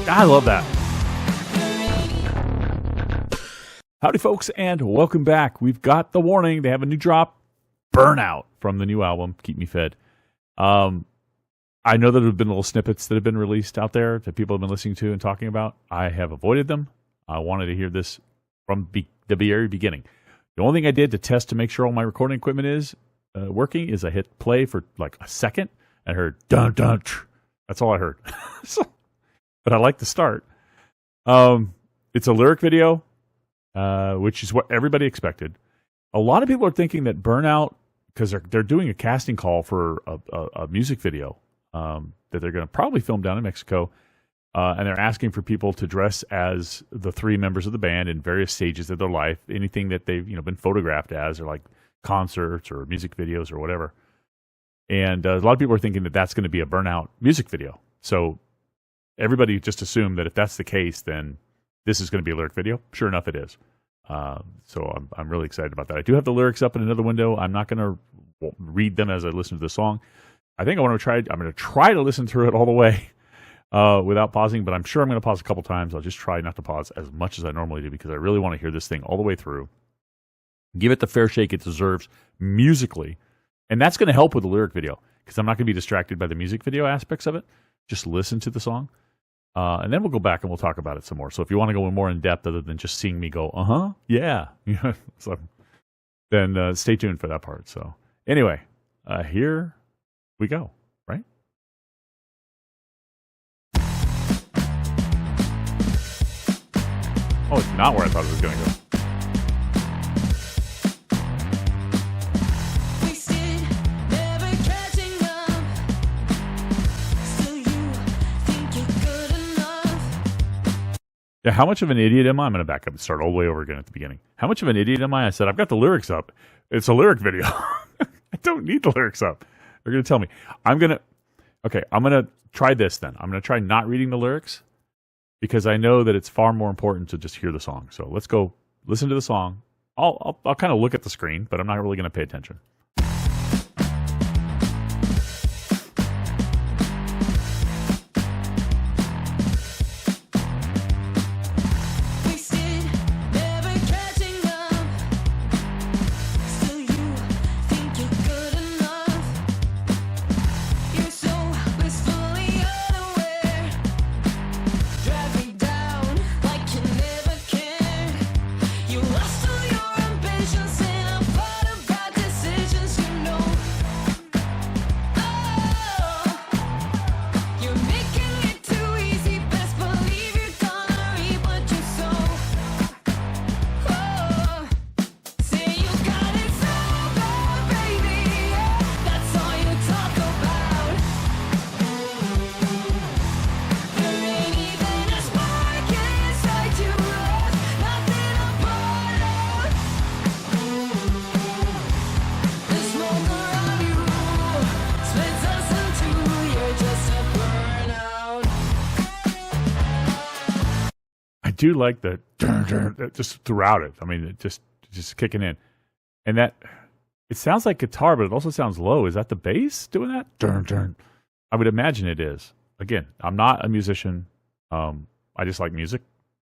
I love that. Howdy, folks, and welcome back. We've got the warning. They have a new drop, Burnout, from the new album, Keep Me Fed. I know that there have been little snippets that have been released out there that people have been listening to and talking about. I have avoided them. I wanted to hear this from the very beginning. The only thing I did to test to make sure all my recording equipment is working is I hit play for like a second and heard dun dun. That's all I heard. But I like the start. It's a lyric video. Which is what everybody expected. A lot of people are thinking that Burnout, because they're doing a casting call for a music video that they're going to probably film down in Mexico, and they're asking for people to dress as the three members of the band in various stages of their life, anything that they've been photographed as, or like concerts or music videos or whatever. And a lot of people are thinking that that's going to be a Burnout music video. So everybody just assumed that if that's the case, then this is going to be a lyric video. Sure enough, it is. So I'm really excited about that. I do have the lyrics up in another window. I'm not going to read them as I listen to the song. I think I'm going to try to listen through it all the way without pausing, but I'm sure I'm going to pause a couple times. I'll just try not to pause as much as I normally do because I really want to hear this thing all the way through. Give it the fair shake it deserves musically. And that's going to help with the lyric video because I'm not going to be distracted by the music video aspects of it. Just listen to the song. And then we'll go back and we'll talk about it some more. So if you want to go more in depth other than just seeing me go, yeah, so then stay tuned for that part. So anyway, here we go, right? Oh, it's not where I thought it was going to go. Yeah, how much of an idiot am I? I'm going to back up and start all the way over again at the beginning. How much of an idiot am I? I said, I've got the lyrics up. It's a lyric video. I don't need the lyrics up. They're going to tell me. I'm going to try this then. I'm going to try not reading the lyrics because I know that it's far more important to just hear the song. So let's go listen to the song. I'll kind of look at the screen, but I'm not really going to pay attention. I do like the just throughout it. I mean, it just kicking in, and that it sounds like guitar, but it also sounds low. Is that the bass doing that? I would imagine it is. Again, I'm not a musician. I just like music.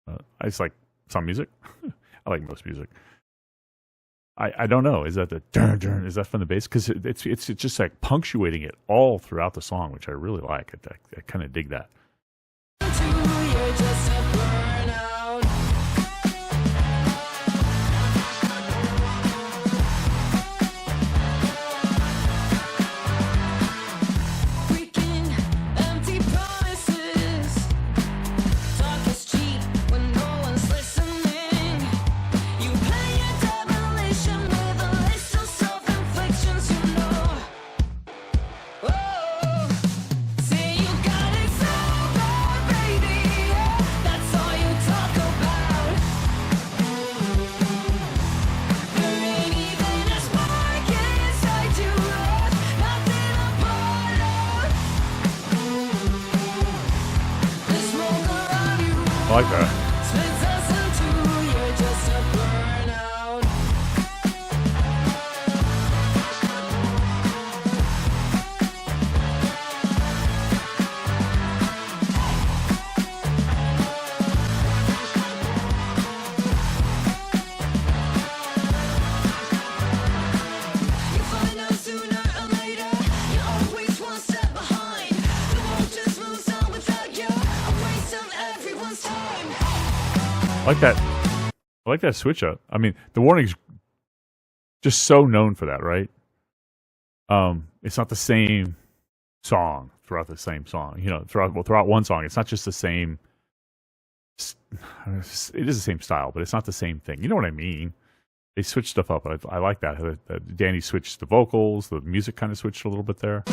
I just like some music. I like most music. I don't know. Is that the is that from the bass? Because it's just like punctuating it all throughout the song, which I really like. I kind of dig that. I like that. I like that. I like that switch up. I mean, the warning's just so known for that, right? It's not the same song throughout the same song. You know, throughout one song, it's not just the same. It is the same style, but it's not the same thing. You know what I mean? They switch stuff up. I like that. Danny switched the vocals. The music kind of switched a little bit there.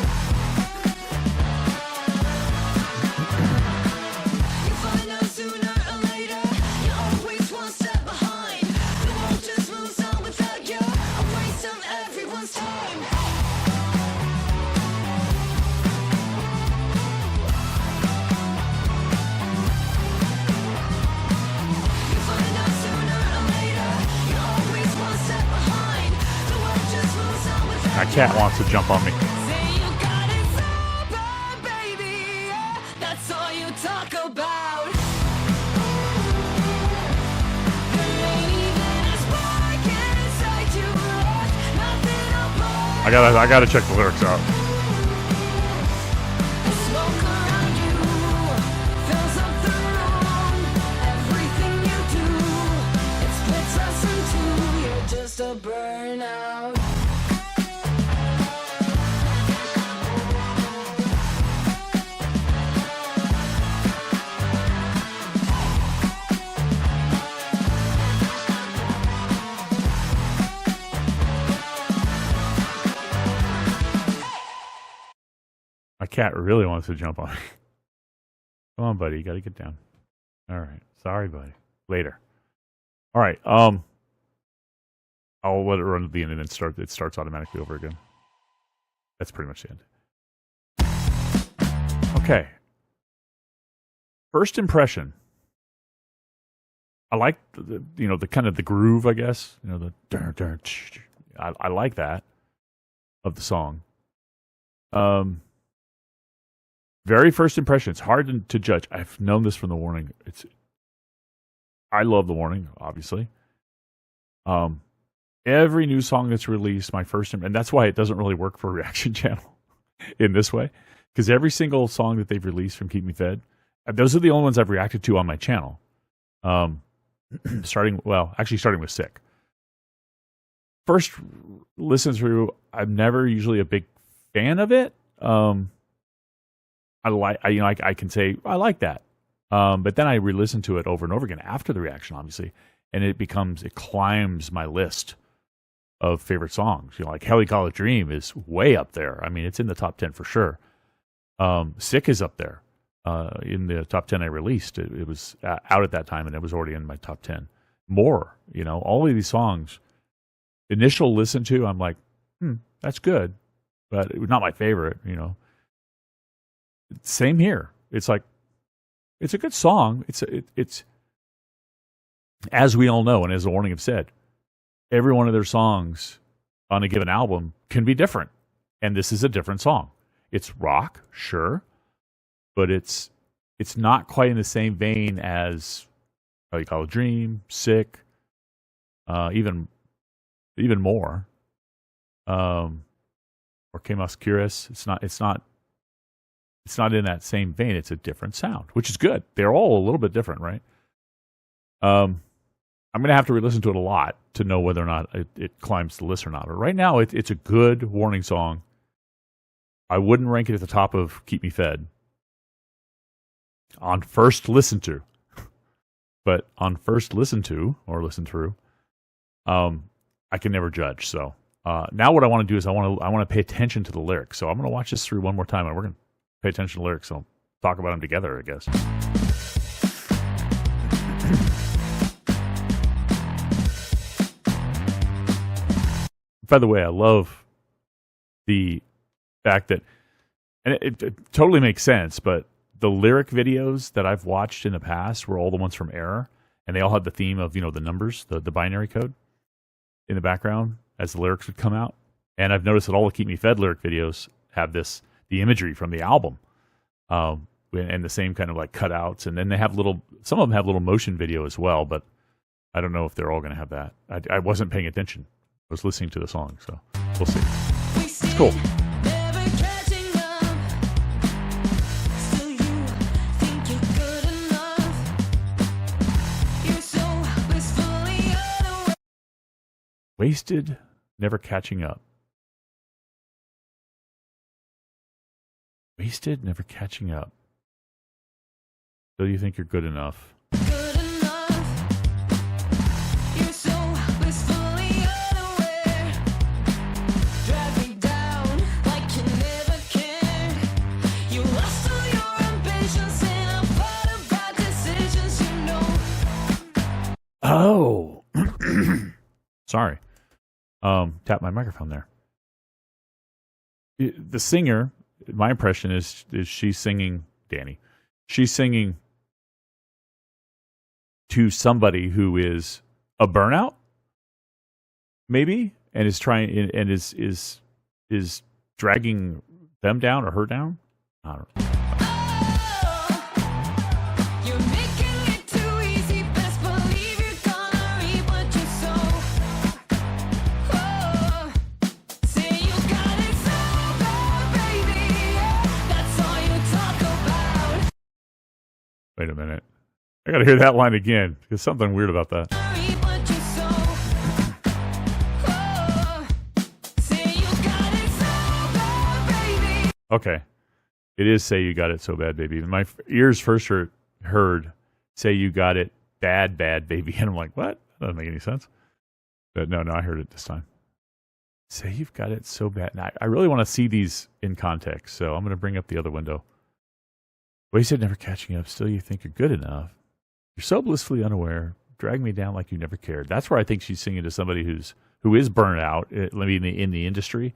My cat wants to jump on me. I gotta check the lyrics out. Burnout. My cat really wants to jump on me. Come on, buddy. You got to get down. All right. Sorry, buddy. Later. All right. I'll let it run to the end and then it starts automatically over again. That's pretty much the end. Okay. First impression. I like the kind of the groove, I guess. You know, the I like that of the song. Very first impression. It's hard to judge. I've known this from the warning. I love the warning, obviously. Every new song that's released, and that's why it doesn't really work for a reaction channel in this way, because every single song that they've released from Keep Me Fed, those are the only ones I've reacted to on my channel. Starting with Sick. First listen through, I'm never usually a big fan of it. I can say I like that, but then I re-listen to it over and over again after the reaction, obviously, and it climbs my list of favorite songs. You know, like Heli College Dream is way up there. I mean, it's in the top 10 for sure. Sick is up there in the top 10 I released. It was out at that time, and it was already in my top 10. More, you know, all of these songs. Initial listen to, I'm like, that's good, but it was not my favorite. You know. Same here. It's like, it's a good song. It's as we all know, and as the warning have said, every one of their songs on a given album can be different, and this is a different song. It's rock, sure, but it's not quite in the same vein as How You Call a Dream, Sick, even more, or Que Mas Quieres. It's not in that same vein. It's a different sound, which is good. They're all a little bit different, right? I'm going to have to re-listen to it a lot to know whether or not it climbs the list or not. But right now, it's a good warning song. I wouldn't rank it at the top of Keep Me Fed on first listen to. But on first listen to, or listen through, I can never judge. So now what I want to do is I want to pay attention to the lyrics. So I'm going to watch this through one more time, and we're going to pay attention to the lyrics. So talk about them together, I guess. By the way, I love the fact that, and it totally makes sense, but the lyric videos that I've watched in the past were all the ones from Error, and they all had the theme of, the numbers, the binary code in the background as the lyrics would come out. And I've noticed that all the Keep Me Fed lyric videos have the imagery from the album, and the same kind of like cutouts. And then they have some of them have little motion video as well, but I don't know if they're all going to have that. I wasn't paying attention. I was listening to the song, so we'll see. It's cool. Still you think you're good enough. You're so Wasted, never catching up. Wasted, never catching up. So you think you're good enough? Good enough. You're so blissfully unaware. Drag me down like you never cared. You lost all your ambitions and a part of bad decisions, you know. Oh, sorry. Tap my microphone there. The singer, my impression is she's singing, Danny. She's singing to somebody who is a burnout, maybe, and is trying and is dragging them down or her down. I don't know. You're making it too easy. Best believe you're gonna reap what you sow. Oh, say you got it so bad, baby. Yeah, that's all you talk about. Wait a minute. I got to hear that line again. There's something weird about that. Reap what you sow. Oh, say you got it so bad, baby. Okay. It is Say You Got It So Bad, Baby. My ears first heard Say You Got It Bad, Bad, Baby. And I'm like, what? That doesn't make any sense. But no, I heard it this time. Say You've Got It So Bad. Now, I really want to see these in context, so I'm going to bring up the other window. Wasted, never catching up. Still you think you're good enough. You're so blissfully unaware. Drag me down like you never cared. That's where I think she's singing to somebody who is burned out, maybe in the industry.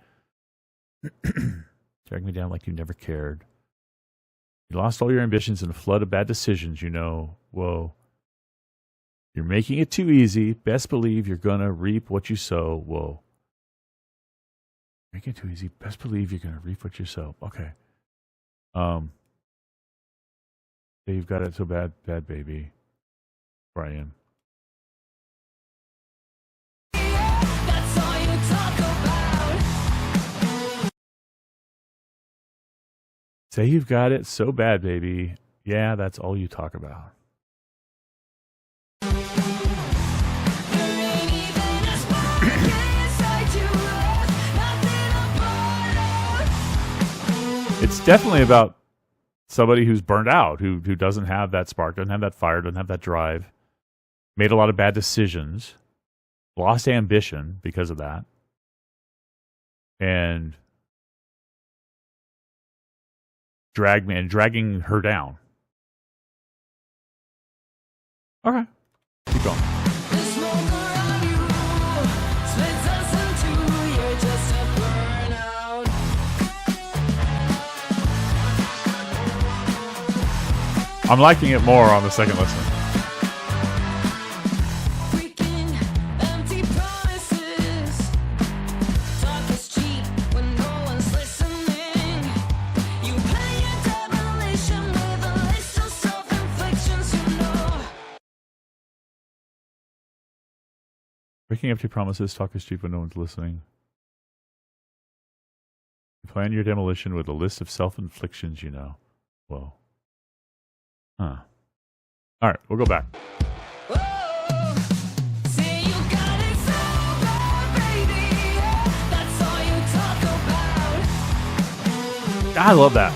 Drag me down like you never cared. You lost all your ambitions in a flood of bad decisions, you know. Whoa. You're making it too easy. Best believe you're going to reap what you sow. Whoa. Making it too easy. Best believe you're going to reap what you sow. Okay. You've got it so bad, bad, baby. Where I am. That's all you talk about. Say you've got it so bad, baby. Yeah, that's all you talk about. There ain't even a spark inside you. Nothing apart. It's definitely about somebody who's burned out, who doesn't have that spark, doesn't have that fire, doesn't have that drive, made a lot of bad decisions, lost ambition because of that, and dragging her down. Okay, keep going. The smoke around you splits us in two. You're just a burnout. I'm liking it more on the second listen. Freaking empty promises. Talk is cheap when no one's listening. You play your demolition with a list of self-inflictions, you know. Breaking empty promises, talk is cheap when no one's listening. You plan your demolition with a list of self-inflictions, you know. Whoa. Huh. All right, we'll go back. Whoa, say you got it so bad, baby. That's all you talk about. I love that.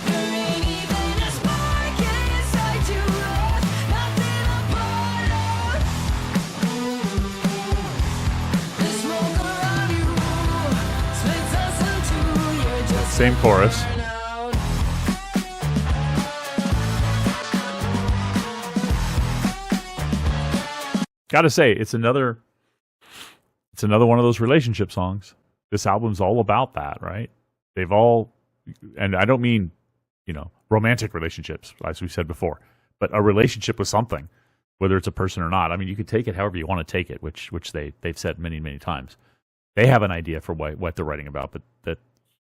There ain't even a spark inside you. Nothing apart. The smoke around you splits us in two. You're just Same chorus. burnout. Gotta say, it's another one of those relationship songs. This album's all about that, right? They've all, and I don't mean, romantic relationships, as we said before, but a relationship with something, whether it's a person or not. I mean, you could take it however you want to take it, which they've said many, many times. They have an idea for what they're writing about, but that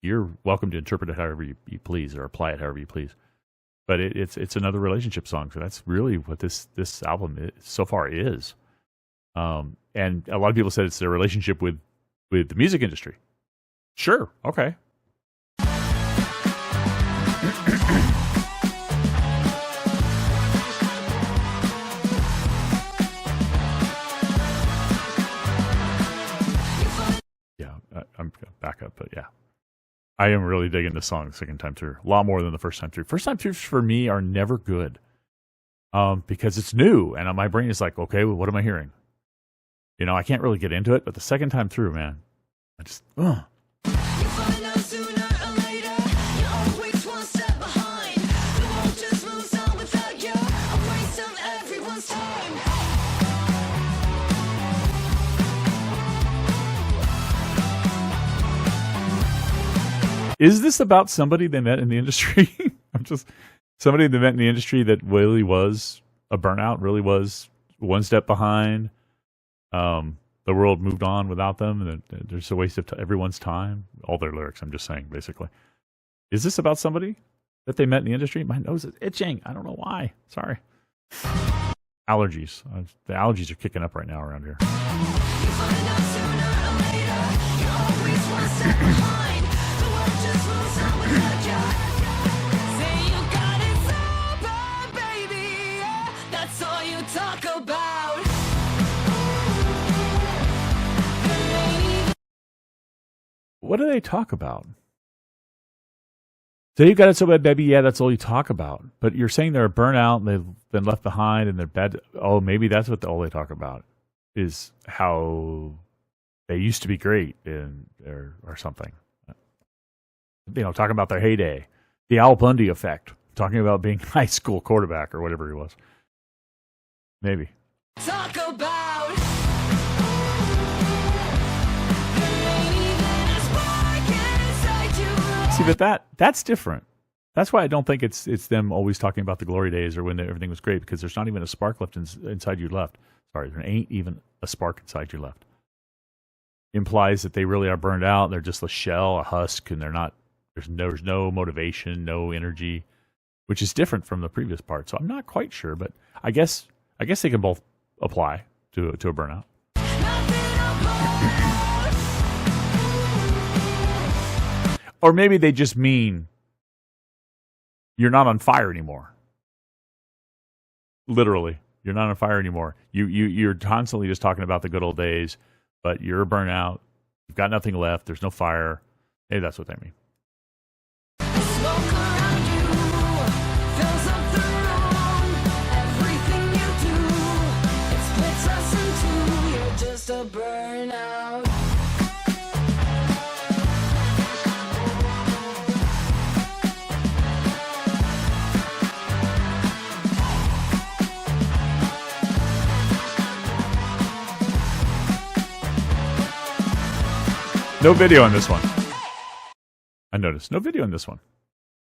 you're welcome to interpret it however you please or apply it however you please. But it's another relationship song, so that's really what this album so far is. And a lot of people said it's their relationship with the music industry. Sure, okay. I am really digging this song the second time through. A lot more than the first time through. First time throughs for me are never good. Because it's new, and my brain is like, okay, well, what am I hearing? You know, I can't really get into it, but the second time through, man, I just, You find out sooner or later, you're always one step behind. The world just moves on without you, a waste of everyone's time. Is this about somebody they met in the industry? Somebody they met in the industry that really was a burnout, really was one step behind. The world moved on without them, and there's a waste of everyone's time. All their lyrics, I'm just saying, basically. Is this about somebody that they met in the industry? My nose is itching. I don't know why. Sorry. Allergies. The allergies are kicking up right now around here. You find out sooner or later, you're always one step behind. The world just moves on without you. Say you got it sober, baby, yeah, that's all you talk about. What do they talk about? So you got it so bad, baby. Yeah, that's all you talk about. But you're saying they're a burnout and they've been left behind and they're bad. Oh, maybe that's what all they talk about is how they used to be great or something. You know, talking about their heyday, the Al Bundy effect, talking about being high school quarterback or whatever he was. Maybe. Talk about. See, but that's different. That's why I don't think it's them always talking about the glory days or when everything was great, because there's not even a spark left inside you left. Sorry, there ain't even a spark inside you left. Implies that they really are burned out. They're just a shell, a husk, and they're not. There's no motivation, no energy, which is different from the previous part. So I'm not quite sure, but I guess they can both apply to a burnout. Or maybe they just mean you're not on fire anymore. Literally, you're not on fire anymore. You're constantly just talking about the good old days, but you're a burnout. You've got nothing left. There's no fire. Maybe that's what they mean. Smoke around you fills up the room. Everything you do, it splits us in two. You're just a burnout. No video on this one. I noticed no video in this one.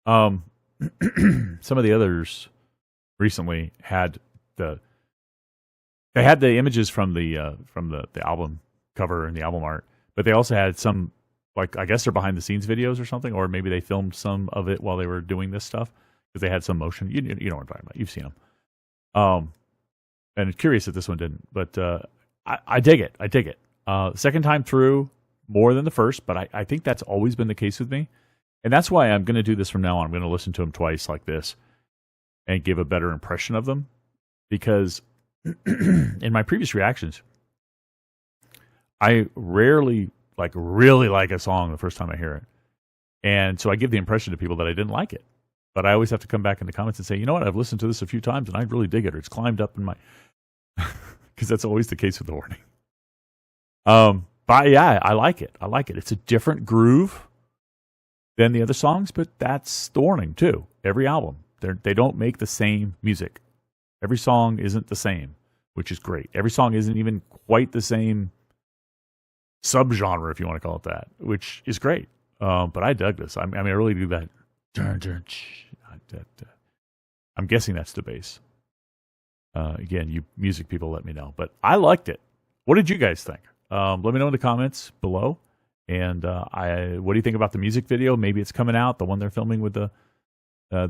Some of the others recently had the images from the album cover and the album art, but they also had some, like, I guess they're behind the scenes videos or something, or maybe they filmed some of it while they were doing this stuff because they had some motion. You know what I'm talking about. You've seen them. And I'm curious that this one didn't, but I dig it. I dig it. Second time through, more than the first, but I think that's always been the case with me. And that's why I'm going to do this from now on. I'm going to listen to them twice like this and give a better impression of them. Because in my previous reactions, I rarely really like a song the first time I hear it. And so I give the impression to people that I didn't like it. But I always have to come back in the comments and say, you know what, I've listened to this a few times and I really dig it, or it's climbed up in my... Because that's always the case with the warning. But yeah, I like it. I like it. It's a different groove than the other songs, but that's the warning too. Every album, they don't make the same music. Every song isn't the same, which is great. Every song isn't even quite the same subgenre, if you want to call it that, which is great. But I dug this. I mean, I really do that. I'm guessing that's the bass. Again, you music people, let me know. But I liked it. What did you guys think? Let me know in the comments below. And what do you think about the music video? Maybe it's coming out, the one they're filming with the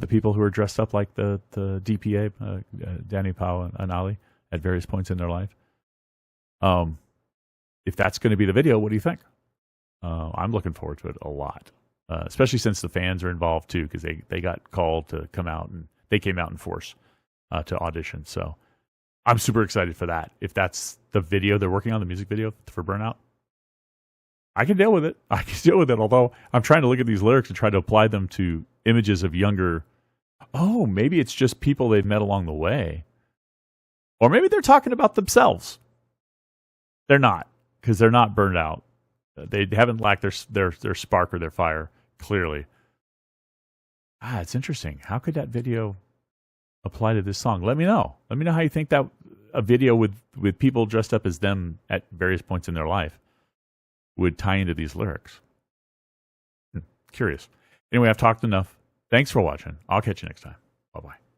people who are dressed up like the DPA, Danny Powell and Ali, at various points in their life. If that's going to be the video, what do you think? I'm looking forward to it a lot, especially since the fans are involved too, because they got called to come out, and they came out in force to audition. So I'm super excited for that. If that's the video they're working on, the music video for Burnout, I can deal with it. I can deal with it. Although I'm trying to look at these lyrics and try to apply them to images of younger. Oh, maybe it's just people they've met along the way. Or maybe they're talking about themselves. They're not, because they're not burned out. They haven't lacked their spark or their fire, clearly. It's interesting. How could that video apply to this song? Let me know. Let me know how you think that a video with people dressed up as them at various points in their life would tie into these lyrics. Curious. Anyway, I've talked enough. Thanks for watching. I'll catch you next time. Bye-bye.